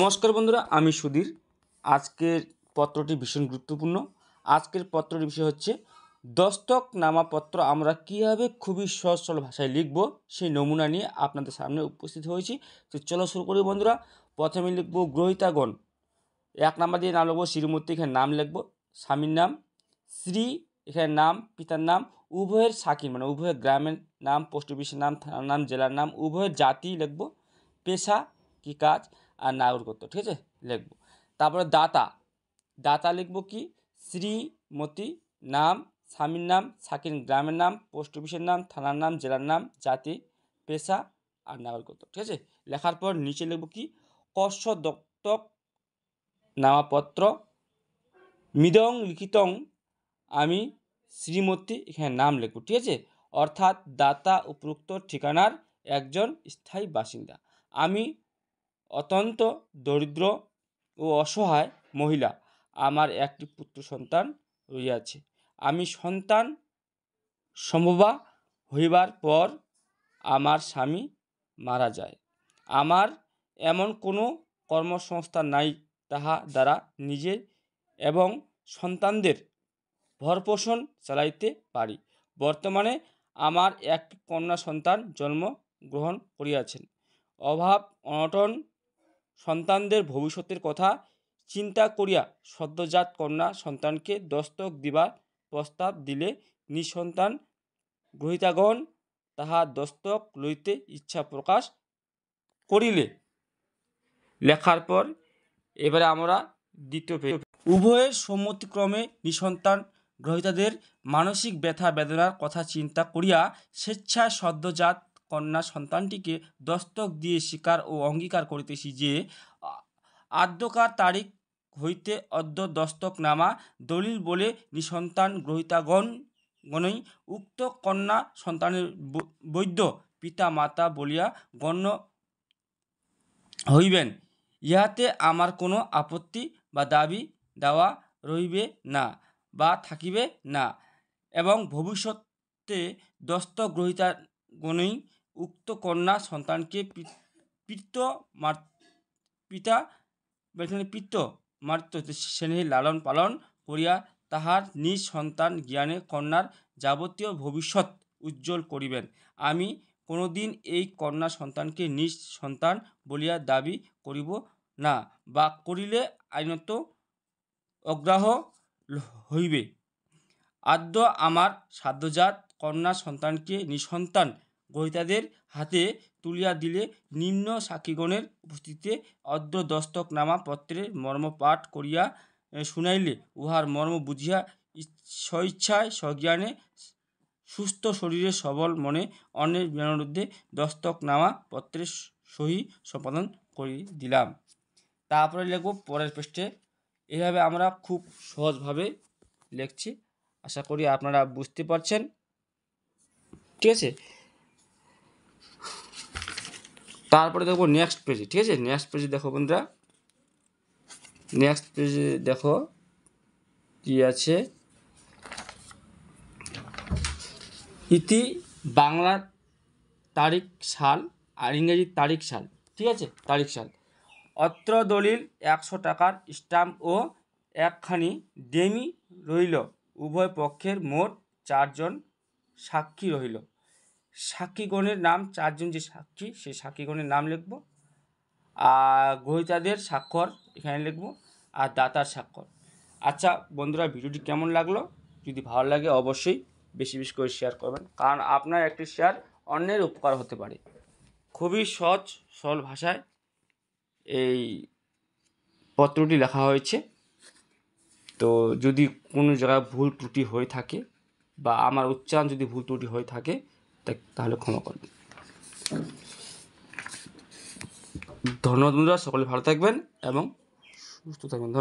নমস্কার বন্ধুরা, আমি সুধীর। আজকের পত্রটি ভীষণ গুরুত্বপূর্ণ। আজকের পত্রটির বিষয় হচ্ছে দস্তক নামাপত্র আমরা কীভাবে খুবই সহজ সরল ভাষায় লিখব সেই নমুনা নিয়ে আপনাদের সামনে উপস্থিত হয়েছি। তো চলো শুরু করি বন্ধুরা। প্রথমে লিখব গ্রহীতাগণ। 1 নাম্বার দিয়ে নাম লিখব শ্রীমতী, এখানে নাম লিখব স্বামীর নাম, শ্রী এখানে নাম, পিতার নাম, উভয়ের সাকিন মানে উভয়ের গ্রামের নাম, পোস্ট অফিসের নাম, থানার নাম, জেলার নাম, উভয়ের জাতি লিখব, পেশা কী কাজ আর নাগরিকত্ব, ঠিক আছে লিখব। তারপরে দাতা লিখব কি শ্রীমতী, নাম, স্বামীর নাম, সাকিন গ্রামের নাম, পোস্ট অফিসের নাম, থানার নাম, জেলার নাম, জাতি, পেশা আর নাগরিকত্ব, ঠিক আছে। লেখার পর নিচে লিখব কি কস্য দত্তক নামাপত্র মিদং লিখিতং, আমি শ্রীমতী এখানে নাম লিখব, ঠিক আছে। অর্থাৎ দাতা উপরোক্ত ঠিকানার একজন স্থায়ী বাসিন্দা। আমি অত্যন্ত দরিদ্র ও অসহায় মহিলা, আমার একটি পুত্র সন্তান রহিয়াছে। আমি সন্তান সম্ভবা হইবার পর আমার স্বামী মারা যায়। আমার এমন কোনো কর্মসংস্থান নাই তাহা দ্বারা নিজে এবং সন্তানদের ভরণপোষণ চালাইতে পারি। বর্তমানে আমার একটি কন্যা সন্তান জন্ম গ্রহণ করিয়াছেন। অভাব অনটন সন্তানদের ভবিষ্যতের কথা চিন্তা করিয়া সদ্যজাত কন্যা সন্তানকে দস্তক দিবার প্রস্তাব দিলে নিঃসন্তান গ্রহীতাগণ তাহা দস্তক লইতে ইচ্ছা প্রকাশ করিলে। লেখার পর এবারে আমরা দ্বিতীয় পেজ। উভয়ের সম্মতিক্রমে নিঃসন্তান গ্রহীতাদের মানসিক ব্যথা বেদনার কথা চিন্তা করিয়া স্বেচ্ছায় সদ্যজাত কন্যা সন্তানটিকে দস্তক দিয়ে স্বীকার ও অঙ্গীকার করিতেছি যে আদ্যকার তারিখ হইতে অদ্য দস্তকনামা দলিল বলে নিঃসন্তান গ্রহীতাগণই উক্ত কন্যা সন্তানের বৈধ পিতা মাতা বলিয়া গণ্য হইবেন। ইহাতে আমার কোনো আপত্তি বা দাবি দেওয়া রহিবে না বা থাকিবে না, এবং ভবিষ্যতে দস্তক গ্রহীতাগণই উক্ত কন্যা সন্তানকে পিতৃমাতৃ স্নেহে লালন পালন করিয়া তাহার নিজ সন্তান জ্ঞানে কন্যার যাবতীয় ভবিষ্যৎ উজ্জ্বল করিবেন। আমি কোনোদিন এই কন্যা সন্তানকে নিজ সন্তান বলিয়া দাবি করিব না, বা করিলে আইনত অগ্রাহ্য হইবে। আদ্য আমার সদ্যজাত কন্যা সন্তানকে নিঃসন্তান গ্রহীতাদের হাতে তুলিয়া দিলে নিম্ন সাক্ষীগণের উপস্থিতিতে অদ্য দস্তকনামা পত্রের মর্ম পাঠ করিয়া শুনাইলে উহার মর্ম বুঝিয়া স্বইচ্ছায় স্বজ্ঞানে সুস্থ শরীরে সবল মনে অন্যের বিরুদ্ধে দস্তকনামা পত্রের সহি সম্পাদন করে দিলাম। তারপরে লিখব পরের পৃষ্ঠে। এভাবে আমরা খুব সহজভাবে লিখছি, আশা করি আপনারা বুঝতে পারছেন, ঠিক আছে। তারপরে দেখো নেক্সট পেজে, ঠিক আছে। নেক্সট পেজে দেখো বন্ধুরা, নেক্সট পেজে দেখো কি আছে। ইতি বাংলা তারিখ সাল আর ইংরেজি তারিখ সাল, ঠিক আছে, তারিখ সাল। অত্র দলিল 100 টাকার স্ট্যাম্প ও একখানি ডেমি রহিল। উভয় পক্ষের মোট 4 জন সাক্ষী রহিল। সাক্ষীগণের নাম, 4 জন যে সাক্ষী সেই সাক্ষীগণের নাম লিখব, আর গ্রহীতাদের স্বাক্ষর এখানে লিখব, আর দাতার স্বাক্ষর। আচ্ছা বন্ধুরা, ভিডিওটি কেমন লাগলো? যদি ভালো লাগে অবশ্যই বেশি বেশি করে শেয়ার করবেন, কারণ আপনার একটি শেয়ার অন্যের উপকার হতে পারে। খুবই সহজ সরল ভাষায় এই পত্রটি লেখা হয়েছে। তো যদি কোনো জায়গায় ভুল ত্রুটি হয়ে থাকে বা আমার উচ্চারণ যদি ভুল ত্রুটি হয়ে থাকে তাহলে ক্ষমা করবেন। ধন্যবাদ বন্ধুরা, সকলে ভালো থাকবেন এবং সুস্থ থাকবেন। ধন্যবাদ।